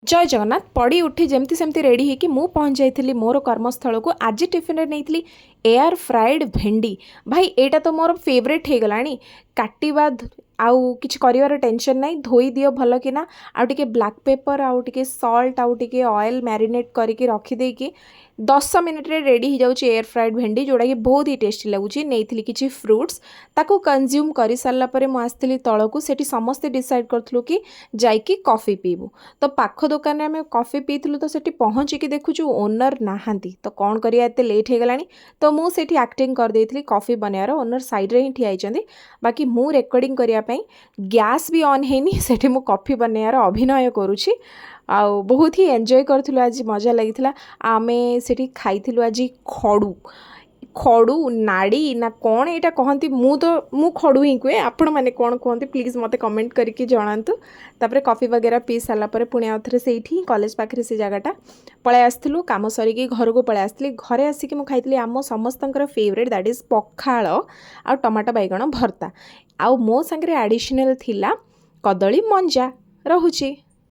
जय जगन्नाथ पड़ी उठी जमती सेमती रेडी होगी मु पहुँच जाइली मोर कर्मस्थल को। आज टिफिन नहीं एयर फ्राइड भेंडी। भाई एटा तो मोर फेवरेट हो गला काटिबा आउ किछि करिवार टेंशन नहीं। धोई दियो भल किना आउ टिके ब्लैक पेपर आउ टिके सॉल्ट आउ टिके ऑयल मैरिनेट करके रखी देकी 10 मिनिट रे रेडी हो जाउची एयर फ्राइड भेंडी, जोड़ा कि बहुत ही टेस्टी लगुची। नहीं किछि फ्रूट्स ताको कंज्यूम कर सारा पर मु आसली तलकू। सेठी समस्ते डिसाइड करथलु कि जाइकी कॉफी पीबू। तो पाख दुकान में आम कॉफी पीथलु तो सेठी पहुँचिकी देखुचु ओनर नाहांती। तो कौन करिया एते लेट हो गलानी। तो मु सेठी एक्टिंग कर देइथली कॉफी बनायार। ओनर साइड रे ही ठिया आइचंदी। बाकी मु रेकॉर्डिंग करिया पई गैस भी ऑन हैनी। सेठी मु कॉफी बनायार अभिनय करूची। आउ बहुत ही एंजॉय करथिलु। आज मजा लागिथिला। आमे सेठी खाइथिलु आज खड़ू खड़ू नाड़ी ना कौन एटा कहती मु खड़ू ही कहे। आपण मैंने कौन कहते प्लीज मते कमेंट करके जणातु। तापर कॉफी वगैरह पी सारा पर पुणी आउथरे सेठी कॉलेज पाखरे से जगहटा पळाय आस्थिलु। काम सरिकी घर को पळाय आस्थिली। घरे आसिकी मु खाइथिली आम समस्तंकर फेवरेट दैट इज पखाळ आ टमाटो बैगण भर्ता। आउ मो संगे एडिशनल थिला कदली मंजा। रहुची।